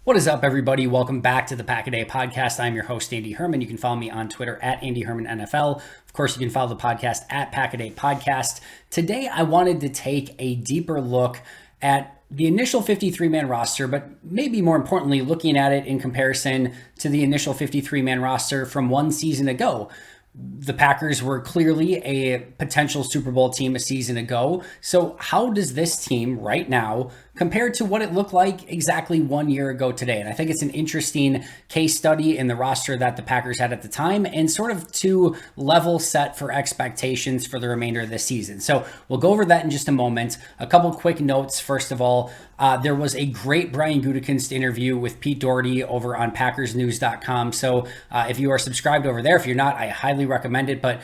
What is up, everybody? Welcome back to the Pack a Day podcast. I'm your host, Andy Herman. You can follow me on Twitter at Andy Herman NFL. Of course, you can follow the podcast at Pack a Day Podcast. Today, I wanted to take a deeper look at the initial 53-man roster, but maybe more importantly, looking at it in comparison to the initial 53-man roster from one season ago. The Packers were clearly a potential Super Bowl team a season ago. So how does this team right now compare to what it looked like exactly 1 year ago today? And I think it's an interesting case study in the roster that the Packers had at the time and sort of to level set for expectations for the remainder of this season. So we'll go over that in just a moment. A couple quick notes. First of all, there was a great Brian Gutekunst interview with Pete Doherty over on PackersNews.com. So if you are subscribed over there, if you're not, I highly recommend it. But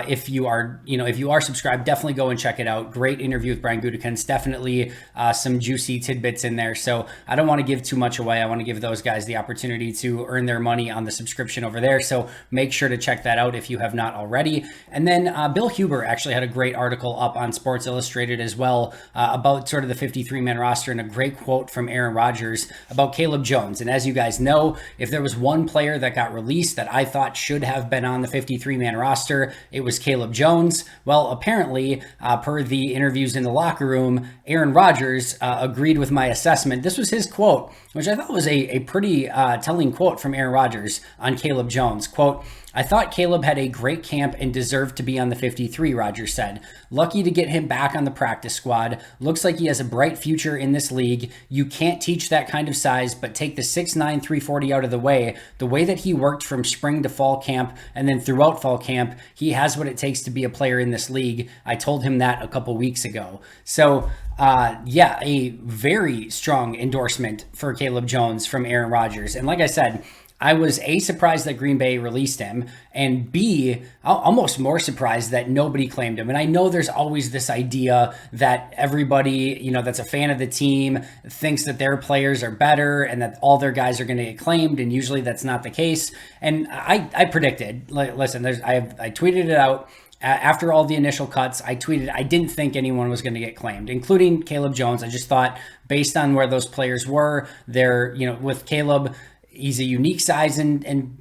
if you are subscribed, definitely go and check it out. Great interview with Brian Gutekunst. Definitely some juicy tidbits in there. So I don't want to give too much away. I want to give those guys the opportunity to earn their money on the subscription over there. So make sure to check that out if you have not already. And then Bill Huber actually had a great article up on Sports Illustrated as well about sort of the 53-man roster, and a great quote from Aaron Rodgers about Caleb Jones. And as you guys know, if there was one player that got released that I thought should have been on the 53-man roster, it was Caleb Jones. Well, apparently, per the interviews in the locker room, Aaron Rodgers agreed with my assessment. This was his quote, which I thought was a pretty telling quote from Aaron Rodgers on Caleb Jones. Quote, "I thought Caleb had a great camp and deserved to be on the 53, Rodgers said. Lucky to get him back on the practice squad. Looks like he has a bright future in this league. You can't teach that kind of size, but take the 6'9", 340 out of the way that he worked from spring to fall camp and then throughout fall camp, he has what it takes to be a player in this league. I told him that a couple weeks ago." So a very strong endorsement for Caleb Jones from Aaron Rodgers. And like I said, I was A, surprised that Green Bay released him, and B, almost more surprised that nobody claimed him. And I know there's always this idea that everybody, that's a fan of the team thinks that their players are better and that all their guys are going to get claimed, and usually that's not the case. And I predicted, listen, I tweeted it out. After all the initial cuts, I tweeted I didn't think anyone was going to get claimed, including Caleb Jones. I just thought based on where those players were, with Caleb, he's a unique size and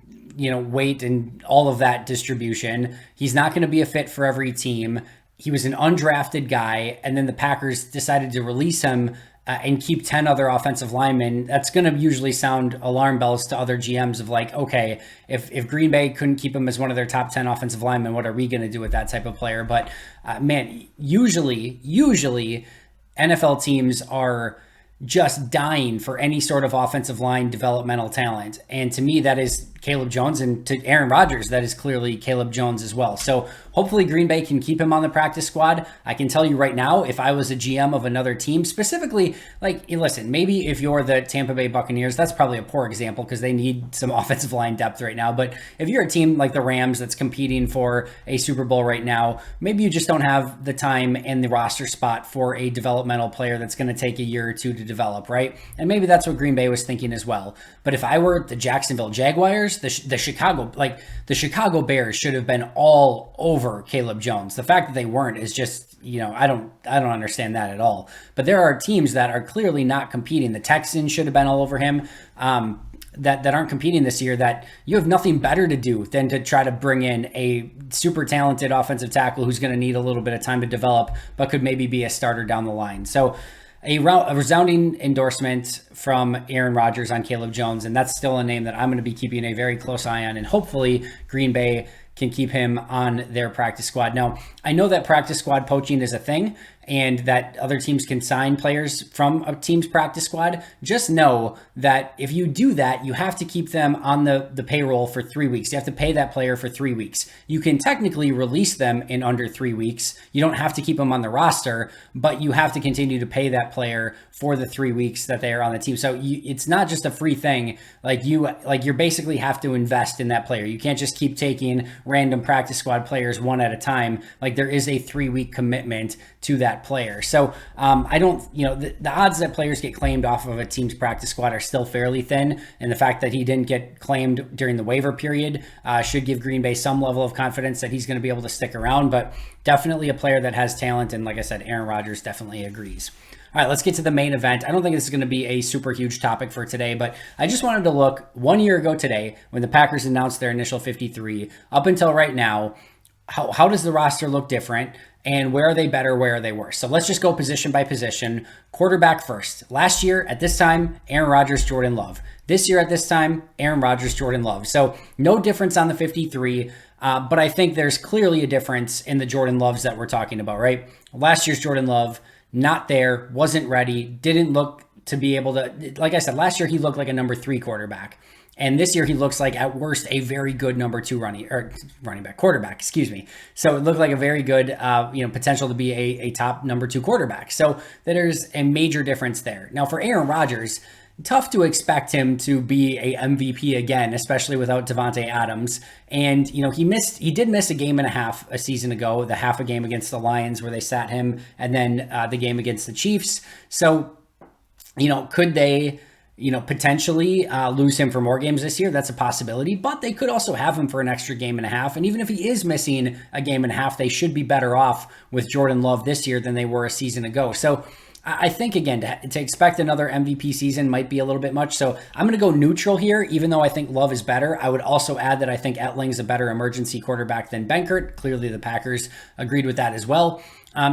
weight and all of that distribution. He's not going to be a fit for every team. He was an undrafted guy, and then the Packers decided to release him and keep 10 other offensive linemen. That's going to usually sound alarm bells to other GMs of like, okay, if Green Bay couldn't keep him as one of their top 10 offensive linemen, what are we going to do with that type of player? But usually NFL teams are just dying for any sort of offensive line developmental talent. And to me, that is Caleb Jones, and to Aaron Rodgers, that is clearly Caleb Jones as well. So hopefully Green Bay can keep him on the practice squad. I can tell you right now, if I was a GM of another team, specifically, listen, maybe if you're the Tampa Bay Buccaneers, that's probably a poor example because they need some offensive line depth right now. But if you're a team like the Rams that's competing for a Super Bowl right now, maybe you just don't have the time and the roster spot for a developmental player that's going to take a year or two to develop, right? And maybe that's what Green Bay was thinking as well. But if I were the Jacksonville Jaguars, the Chicago Bears should have been all over Caleb Jones. The fact that they weren't is just, I don't understand that at all. But there are teams that are clearly not competing. The Texans should have been all over him. That aren't competing this year, that you have nothing better to do than to try to bring in a super talented offensive tackle who's going to need a little bit of time to develop, but could maybe be a starter down the line. So a resounding endorsement from Aaron Rodgers on Caleb Jones, and that's still a name that I'm going to be keeping a very close eye on, and hopefully Green Bay can keep him on their practice squad. Now, I know that practice squad poaching is a thing, and that other teams can sign players from a team's practice squad. Just know that if you do that, you have to keep them on the payroll for 3 weeks. You have to pay that player for 3 weeks. You can technically release them in under 3 weeks. You don't have to keep them on the roster, but you have to continue to pay that player for the 3 weeks that they are on the team. So it's not just a free thing. You basically have to invest in that player. You can't just keep taking random practice squad players one at a time. There is a 3-week commitment to that player. So I don't, the odds that players get claimed off of a team's practice squad are still fairly thin. And the fact that he didn't get claimed during the waiver period should give Green Bay some level of confidence that he's going to be able to stick around. But definitely a player that has talent. And like I said, Aaron Rodgers definitely agrees. All right, let's get to the main event. I don't think this is going to be a super huge topic for today, but I just wanted to look 1 year ago today when the Packers announced their initial 53 up until right now. How does the roster look different? And where are they better? Where are they worse? So let's just go position by position. Quarterback first. Last year at this time, Aaron Rodgers, Jordan Love. This year at this time, Aaron Rodgers, Jordan Love. So no difference on the 53, but I think there's clearly a difference in the Jordan Loves that we're talking about, right? Last year's Jordan Love, not there, wasn't ready, didn't look to be able to, like I said, last year he looked like a number 3 quarterback. And this year he looks like at worst a very good number 2 quarterback, excuse me. So it looked like a very good, potential to be a top number 2 quarterback. So there's a major difference there. Now for Aaron Rodgers, tough to expect him to be a MVP again, especially without Davante Adams. And, he did miss a game and a half a season ago, the half a game against the Lions where they sat him, and then the game against the Chiefs. So, could they, potentially lose him for more games this year? That's a possibility, but they could also have him for an extra game and a half. And even if he is missing a game and a half, they should be better off with Jordan Love this year than they were a season ago. So I think, again, to expect another MVP season might be a little bit much. So I'm going to go neutral here, even though I think Love is better. I would also add that I think Etling's a better emergency quarterback than Benkert. Clearly, the Packers agreed with that as well.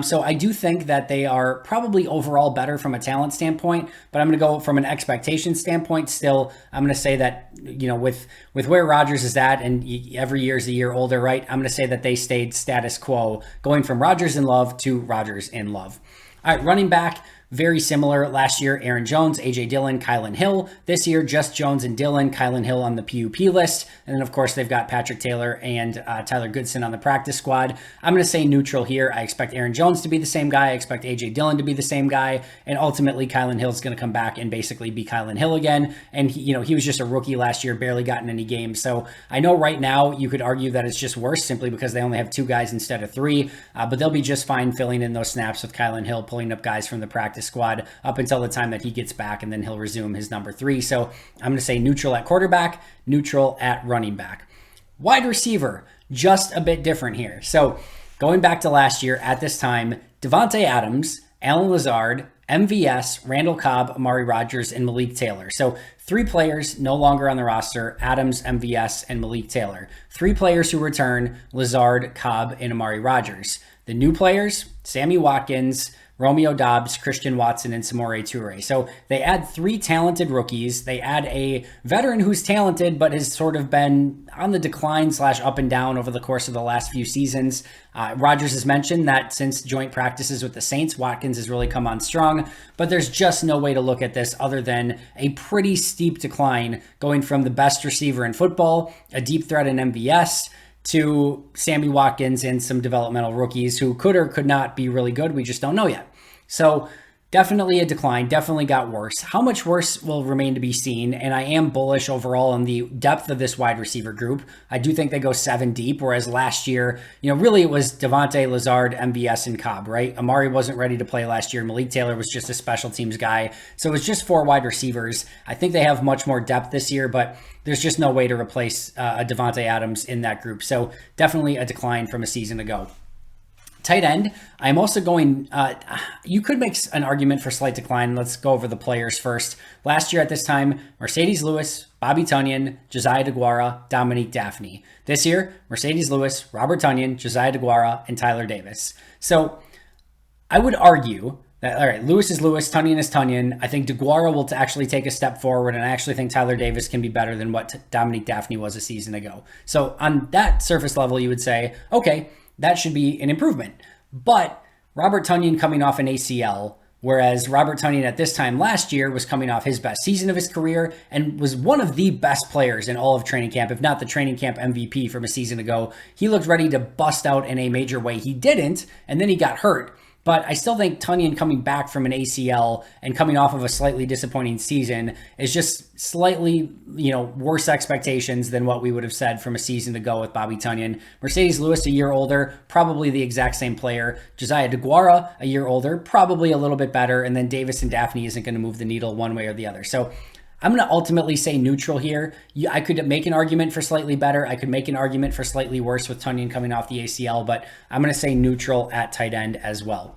So I do think that they are probably overall better from a talent standpoint, but I'm going to go from an expectation standpoint. Still, I'm going to say that, with where Rodgers is at, and every year is a year older, right? I'm going to say that they stayed status quo, going from Rodgers and Love to Rodgers and Love. All right, running back, very similar. Last year, Aaron Jones, A.J. Dillon, Kylan Hill. This year, just Jones and Dillon, Kylan Hill on the PUP list. And then, of course, they've got Patrick Taylor and Tyler Goodson on the practice squad. I'm going to say neutral here. I expect Aaron Jones to be the same guy. I expect A.J. Dillon to be the same guy. And ultimately, Kylan Hill is going to come back and basically be Kylan Hill again. And, he was just a rookie last year, barely gotten any games. So I know right now you could argue that it's just worse simply because they only have 2 guys instead of 3. But they'll be just fine filling in those snaps with Kylan Hill, pulling up guys from the practice squad up until the time that he gets back, and then he'll resume his number 3. So I'm going to say neutral at quarterback, neutral at running back. Wide receiver, just a bit different here. So going back to last year at this time, Davante Adams, Allen Lazard, MVS, Randall Cobb, Amari Rodgers, and Malik Taylor. So 3 players no longer on the roster: Adams, MVS, and Malik Taylor. 3 players who return: Lazard, Cobb, and Amari Rodgers. The new players: Sammy Watkins, Romeo Doubs, Christian Watson, and Samori Toure. So they add 3 talented rookies. They add a veteran who's talented, but has sort of been on the decline / up and down over the course of the last few seasons. Rodgers has mentioned that since joint practices with the Saints, Watkins has really come on strong, but there's just no way to look at this other than a pretty steep decline, going from the best receiver in football, a deep threat in MVS, to Sammy Watkins and some developmental rookies who could or could not be really good. We just don't know yet. So definitely a decline, definitely got worse. How much worse will remain to be seen, and I am bullish overall on the depth of this wide receiver group. I do think they go 7 deep, whereas last year, really it was Davante, Lazard, MVS, and Cobb, right? Amari wasn't ready to play last year. Malik Taylor was just a special teams guy. So it was just 4 wide receivers. I think they have much more depth this year, but there's just no way to replace a Davante Adams in that group. So definitely a decline from a season ago. Tight end, I'm also going, you could make an argument for slight decline. Let's go over the players first. Last year at this time, Mercedes Lewis, Bobby Tunyon, Josiah DeGuara, Dominique Daphne. This year, Mercedes Lewis, Robert Tunyon, Josiah DeGuara, and Tyler Davis. So I would argue that, all right, Lewis is Lewis, Tunyon is Tunyon. I think DeGuara will actually take a step forward, and I actually think Tyler Davis can be better than what Dominique Daphne was a season ago. So on that surface level, you would say, okay, that should be an improvement. But Robert Tunyon coming off an ACL, whereas Robert Tunyon at this time last year was coming off his best season of his career and was one of the best players in all of training camp, if not the training camp MVP from a season ago. He looked ready to bust out in a major way. He didn't, and then he got hurt. But I still think Tunyon coming back from an ACL and coming off of a slightly disappointing season is just slightly, worse expectations than what we would have said from a season ago with Bobby Tunyon. Mercedes Lewis, a year older, probably the exact same player. Josiah DeGuara, a year older, probably a little bit better. And then Davis and Daphne isn't going to move the needle one way or the other. So I'm going to ultimately say neutral here. I could make an argument for slightly better. I could make an argument for slightly worse with Tunyon coming off the ACL, but I'm going to say neutral at tight end as well.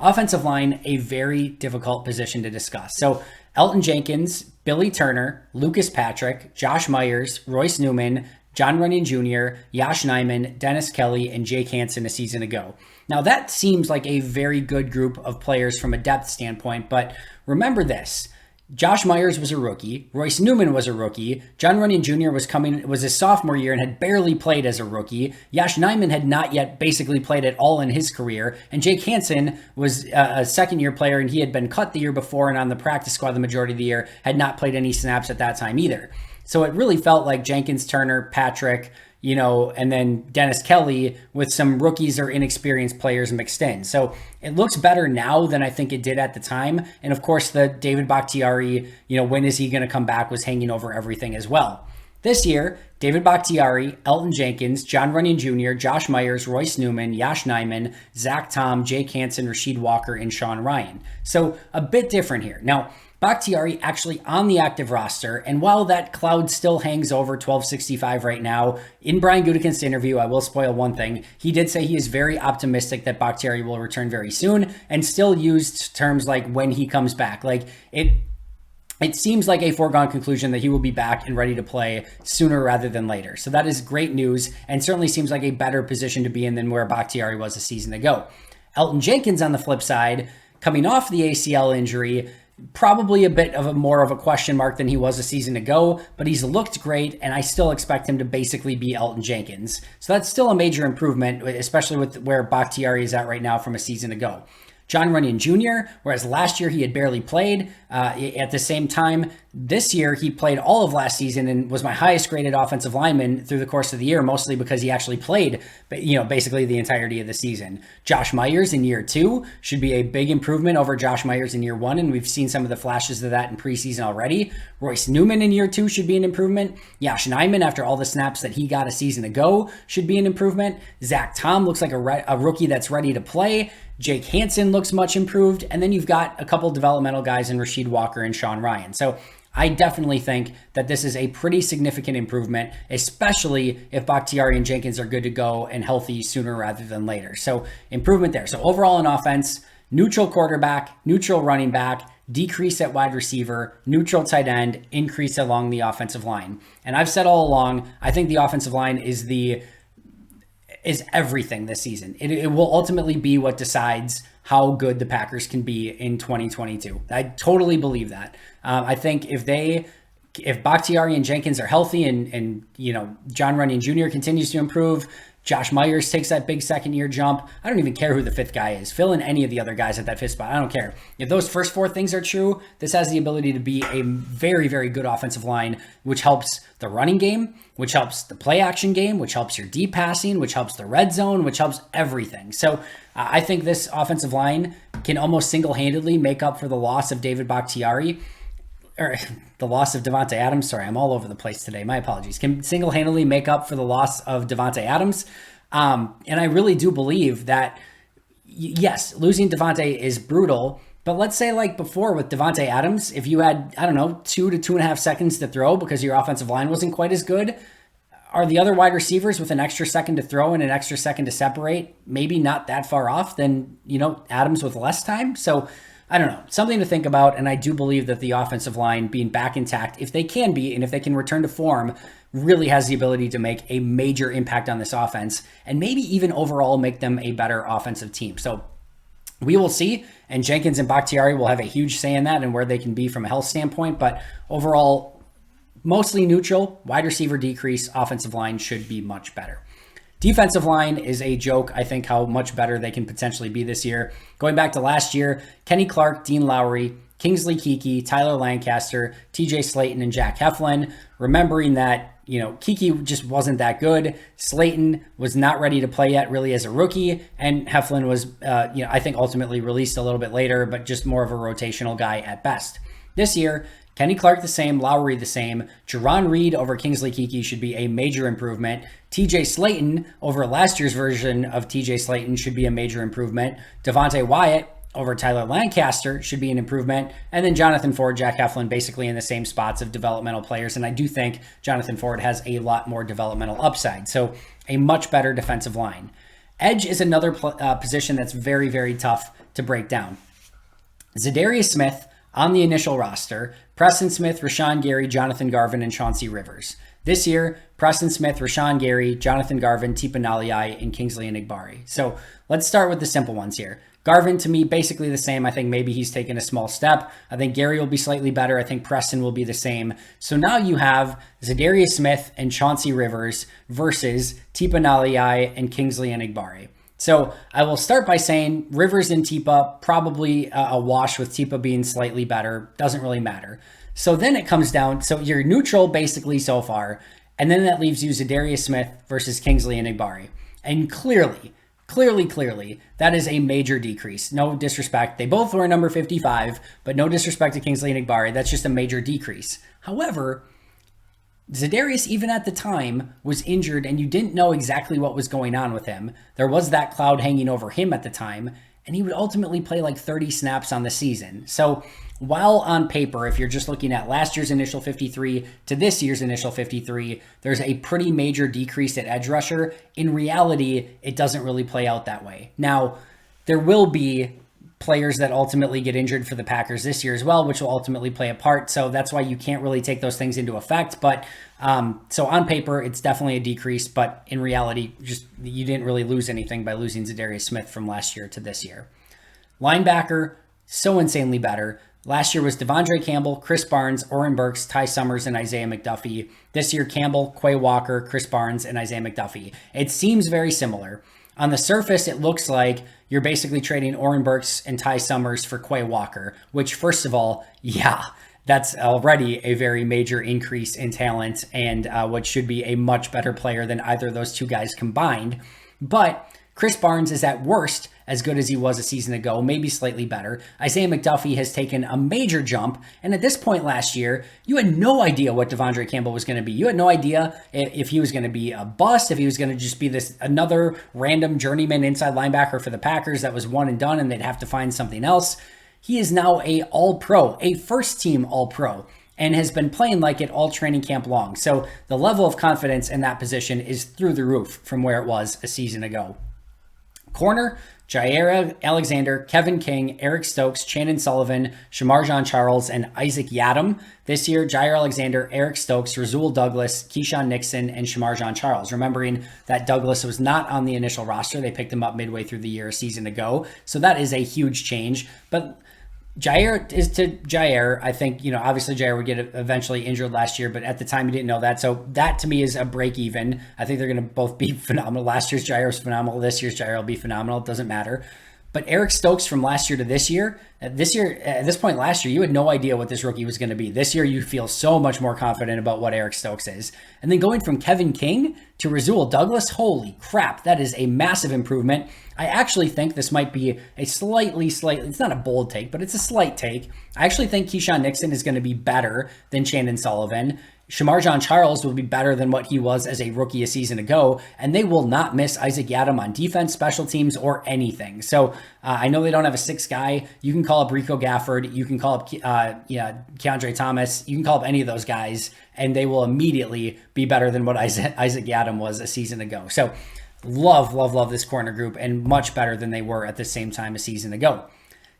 Offensive line, a very difficult position to discuss. So Elton Jenkins, Billy Turner, Lucas Patrick, Josh Myers, Royce Newman, John Runyon Jr., Yosh Nijman, Dennis Kelly, and Jake Hansen a season ago. Now that seems like a very good group of players from a depth standpoint, but remember this. Josh Myers was a rookie. Royce Newman was a rookie. John Runyon Jr. was his sophomore year and had barely played as a rookie. Yosh Nijman had not yet basically played at all in his career. And Jake Hansen was a second-year player, and he had been cut the year before and on the practice squad the majority of the year, had not played any snaps at that time either. So it really felt like Jenkins, Turner, Patrick, and then Dennis Kelly with some rookies or inexperienced players mixed in. So it looks better now than I think it did at the time. And of course, the David Bakhtiari, when is he going to come back, was hanging over everything as well. This year, David Bakhtiari, Elton Jenkins, John Runyon Jr., Josh Myers, Royce Newman, Yosh Nijman, Zach Tom, Jake Hansen, Rasheed Walker, and Sean Ryan. So a bit different here. Now, Bakhtiari actually on the active roster, and while that cloud still hangs over 1265 right now, in Brian Gutekunst's interview, I will spoil one thing, he did say he is very optimistic that Bakhtiari will return very soon, and still used terms like when he comes back. Like it seems like a foregone conclusion that he will be back and ready to play sooner rather than later. So that is great news, and certainly seems like a better position to be in than where Bakhtiari was a season ago. Elton Jenkins, on the flip side, coming off the ACL injury, probably a bit of more of a question mark than he was a season ago, but he's looked great, and I still expect him to basically be Elton Jenkins. So that's still a major improvement, especially with where Bakhtiari is at right now from a season ago. John Runyon Jr., whereas last year he had barely played. At the same time, this year he played all of last season and was my highest graded offensive lineman through the course of the year, mostly because he actually played, basically the entirety of the season. Josh Myers in year 2 should be a big improvement over Josh Myers in year 1, and we've seen some of the flashes of that in preseason already. Royce Newman in year 2 should be an improvement. Yosh Nijman, after all the snaps that he got a season ago, should be an improvement. Zach Tom looks like a rookie that's ready to play. Jake Hansen looks much improved. And then you've got a couple developmental guys in Rasheed Walker and Sean Ryan. So I definitely think that this is a pretty significant improvement, especially if Bakhtiari and Jenkins are good to go and healthy sooner rather than later. So improvement there. So overall in offense, neutral quarterback, neutral running back, decrease at wide receiver, neutral tight end, increase along the offensive line. And I've said all along, I think the offensive line is everything this season. It will ultimately be what decides how good the Packers can be in 2022. I totally believe that. I think if Bakhtiari and Jenkins are healthy and John Runyon Jr. continues to improve, Josh Myers takes that big second-year jump. I don't even care who the fifth guy is. Fill in any of the other guys at that fifth spot. I don't care. If those first four things are true, this has the ability to be a very, very good offensive line, which helps the running game, which helps the play action game, which helps your deep passing, which helps the red zone, which helps everything. So I think this offensive line can almost single-handedly make up for the loss of David Bakhtiari, or the loss of Davante Adams. Sorry, I'm all over the place today. My apologies. Can single-handedly make up for the loss of Davante Adams. And I really do believe that, yes, losing Davante is brutal. But let's say like before with Davante Adams, if you had, 2 to 2.5 seconds to throw because your offensive line wasn't quite as good, are the other wide receivers with an extra second to throw and an extra second to separate maybe not that far off than, Adams with less time? So I don't know, something to think about. And I do believe that the offensive line being back intact, if they can be, and if they can return to form, really has the ability to make a major impact on this offense and maybe even overall make them a better offensive team. So we will see. And Jenkins and Bakhtiari will have a huge say in that and where they can be from a health standpoint. But overall, mostly neutral, wide receiver decrease, offensive line should be much better. Defensive line is a joke, I think, how much better they can potentially be this year. Going back to last year, Kenny Clark, Dean Lowry, Kingsley Keke, Tyler Lancaster, TJ Slayton, and Jack Heflin. Remembering that, Keke just wasn't that good. Slayton was not ready to play yet really as a rookie. And Heflin was, I think ultimately released a little bit later, but just more of a rotational guy at best. This year, Kenny Clark the same, Lowry the same. Jerron Reed over Kingsley Keke should be a major improvement. TJ Slayton over last year's version of TJ Slayton should be a major improvement. Devontae Wyatt over Tyler Lancaster should be an improvement. And then Jonathan Ford, Jack Heflin, basically in the same spots of developmental players. And I do think Jonathan Ford has a lot more developmental upside. So a much better defensive line. Edge is another position that's very, very tough to break down. Za'Darius Smith on the initial roster, Preston Smith, Rashawn Gary, Jonathan Garvin, and Chauncey Rivers. This year, Preston Smith, Rashawn Gary, Jonathan Garvin, Tipa Naliai, and Kingsley Enagbare. So let's start with the simple ones here. Garvin, to me, basically the same. I think maybe he's taken a small step. I think Gary will be slightly better. I think Preston will be the same. So now you have Za'Darius Smith and Chauncey Rivers versus Tipa Naliai and Kingsley Enagbare. So I will start by saying Rivers and Tipa, probably a wash with Tipa being slightly better. Doesn't really matter. So then it comes down, so you're neutral basically so far, and then that leaves you Za'Darius Smith versus Kingsley Enagbare. And clearly, that is a major decrease. No disrespect. They both were number 55, but no disrespect to Kingsley Enagbare. That's just a major decrease. However, Za'Darius, even at the time, was injured and you didn't know exactly what was going on with him. There was that cloud hanging over him at the time, and he would ultimately play like 30 snaps on the season. So while on paper, if you're just looking at last year's initial 53 to this year's initial 53, there's a pretty major decrease at edge rusher. In reality, it doesn't really play out that way. Now, there will be players that ultimately get injured for the Packers this year as well, which will ultimately play a part. So that's why you can't really take those things into effect. But so on paper, it's definitely a decrease. But in reality, just you didn't really lose anything by losing Za'Darius Smith from last year to this year. Linebacker, so insanely better. Last year was Devondre Campbell, Chris Barnes, Oren Burks, Ty Summers, and Isaiah McDuffie. This year, Campbell, Quay Walker, Chris Barnes, and Isaiah McDuffie. It seems very similar. On the surface, it looks like you're basically trading Oren Burks and Ty Summers for Quay Walker, which, first of all, yeah, that's already a very major increase in talent and what should be a much better player than either of those two guys combined. But Chris Barnes is at worst as good as he was a season ago, maybe slightly better. Isaiah McDuffie has taken a major jump. And at this point last year, you had no idea what Devondre Campbell was going to be. You had no idea if he was going to be a bust, if he was going to just be this another random journeyman inside linebacker for the Packers that was one and done and they'd have to find something else. He is now a all-pro, a first-team all-pro, and has been playing like it all training camp long. So the level of confidence in that position is through the roof from where it was a season ago. Corner, Jair Alexander, Kevin King, Eric Stokes, Shannon Sullivan, Shamar Jean-Charles, and Isaac Yiadom. This year, Jair Alexander, Eric Stokes, Rasul Douglas, Keyshawn Nixon, and Shamar Jean-Charles. Remembering that Douglas was not on the initial roster. They picked him up midway through the year a season ago. So that is a huge change. But Jair is to Jair. I think, obviously Jair would get eventually injured last year, but at the time you didn't know that. So that to me is a break even. I think they're going to both be phenomenal. Last year's Jair was phenomenal. This year's Jair will be phenomenal. It doesn't matter. But Eric Stokes from last year to this year, at this point last year, you had no idea what this rookie was going to be. This year, you feel so much more confident about what Eric Stokes is. And then going from Kevin King to Rasul Douglas, holy crap, that is a massive improvement. I actually think this might be a slightly, it's not a bold take, but it's a slight take. I actually think Keyshawn Nixon is going to be better than Shannon Sullivan. Shamar Jean-Charles will be better than what he was as a rookie a season ago, and they will not miss Isaac Yiadom on defense, special teams, or anything. So I know they don't have a sixth guy. You can call up Rico Gafford. You can call up Keandre Thomas. You can call up any of those guys, and they will immediately be better than what Isaac Yiadom was a season ago. So love this corner group, and much better than they were at the same time a season ago.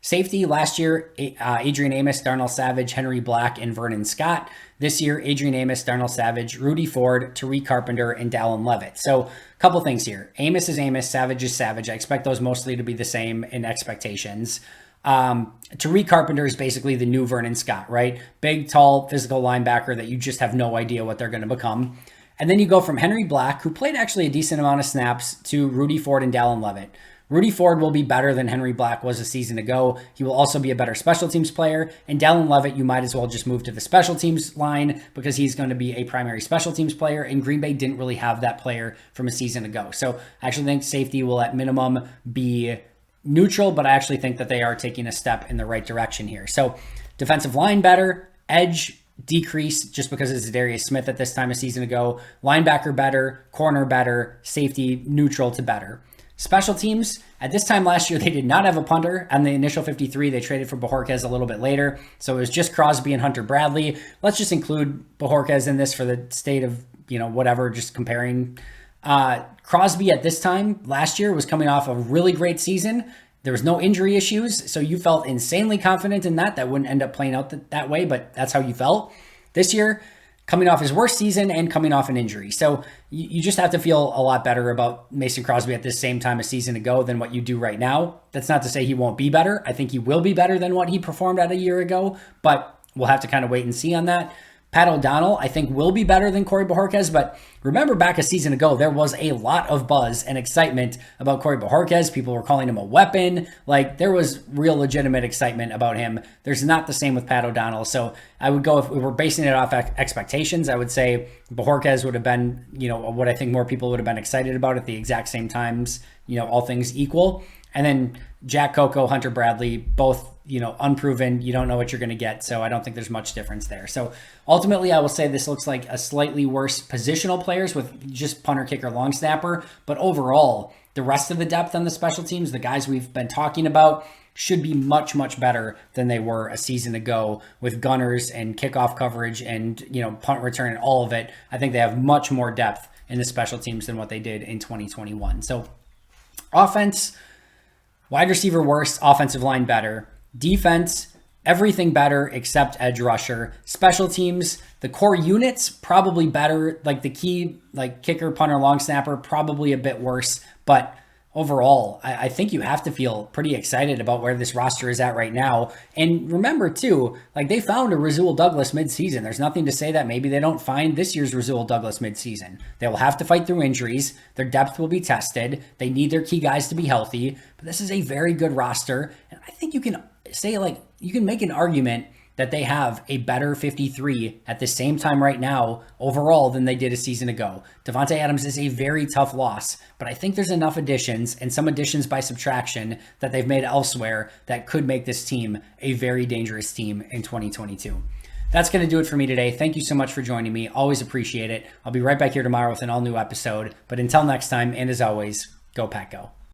Safety, last year, Adrian Amos, Darnell Savage, Henry Black, and Vernon Scott. This year, Adrian Amos, Darnell Savage, Rudy Ford, Tariq Carpenter, and Dallin Levitt. So a couple things here. Amos is Amos, Savage is Savage. I expect those mostly to be the same in expectations. Tariq Carpenter is basically the new Vernon Scott, right? Big, tall, physical linebacker that you just have no idea what they're going to become. And then you go from Henry Black, who played actually a decent amount of snaps, to Rudy Ford and Dallin Levitt. Rudy Ford will be better than Henry Black was a season ago. He will also be a better special teams player. And Dallin Levitt, you might as well just move to the special teams line because he's going to be a primary special teams player. And Green Bay didn't really have that player from a season ago. So I actually think safety will at minimum be neutral, but I actually think that they are taking a step in the right direction here. So defensive line better, edge decrease just because it's Za'Darius Smith at this time a season ago, linebacker better, corner better, safety neutral to better. Special teams, at this time last year, they did not have a punter on the initial 53. They traded for Bojorquez a little bit later. So it was just Crosby and Hunter Bradley. Let's just include Bojorquez in this for the state of, whatever, just comparing. Crosby at this time last year was coming off a really great season. There was no injury issues, so you felt insanely confident in that. That wouldn't end up playing out that way, but that's how you felt. This year, coming off his worst season and coming off an injury. So you just have to feel a lot better about Mason Crosby at this same time a season ago than what you do right now. That's not to say he won't be better. I think he will be better than what he performed at a year ago, but we'll have to kind of wait and see on that. Pat O'Donnell, I think, will be better than Corey Bojorquez, but remember back a season ago, there was a lot of buzz and excitement about Corey Bojorquez. People were calling him a weapon. Like, there was real legitimate excitement about him. There's not the same with Pat O'Donnell. So I would go, if we were basing it off expectations, I would say Bojorquez would have been, what I think more people would have been excited about at the exact same times, all things equal. And then Jack Coco, Hunter Bradley, both, unproven. You don't know what you're going to get. So I don't think there's much difference there. So ultimately, I will say this looks like a slightly worse positional players with just punter, kicker, long snapper. But overall, the rest of the depth on the special teams, the guys we've been talking about, should be much, much better than they were a season ago with gunners and kickoff coverage and, punt return and all of it. I think they have much more depth in the special teams than what they did in 2021. So offense, wide receiver worse, offensive line better. Defense, everything better except edge rusher. Special teams, the core units probably better. Like the key, like kicker, punter, long snapper, probably a bit worse. But overall, I think you have to feel pretty excited about where this roster is at right now. And remember too, like they found a Rasul Douglas midseason. There's nothing to say that maybe they don't find this year's Rasul Douglas midseason. They will have to fight through injuries. Their depth will be tested. They need their key guys to be healthy. But this is a very good roster. And I think you can say, you can make an argument that they have a better 53 at the same time right now overall than they did a season ago. Davante Adams is a very tough loss, but I think there's enough additions and some additions by subtraction that they've made elsewhere that could make this team a very dangerous team in 2022. That's going to do it for me today. Thank you so much for joining me. Always appreciate it. I'll be right back here tomorrow with an all new episode. But until next time, and as always, go Pack Go.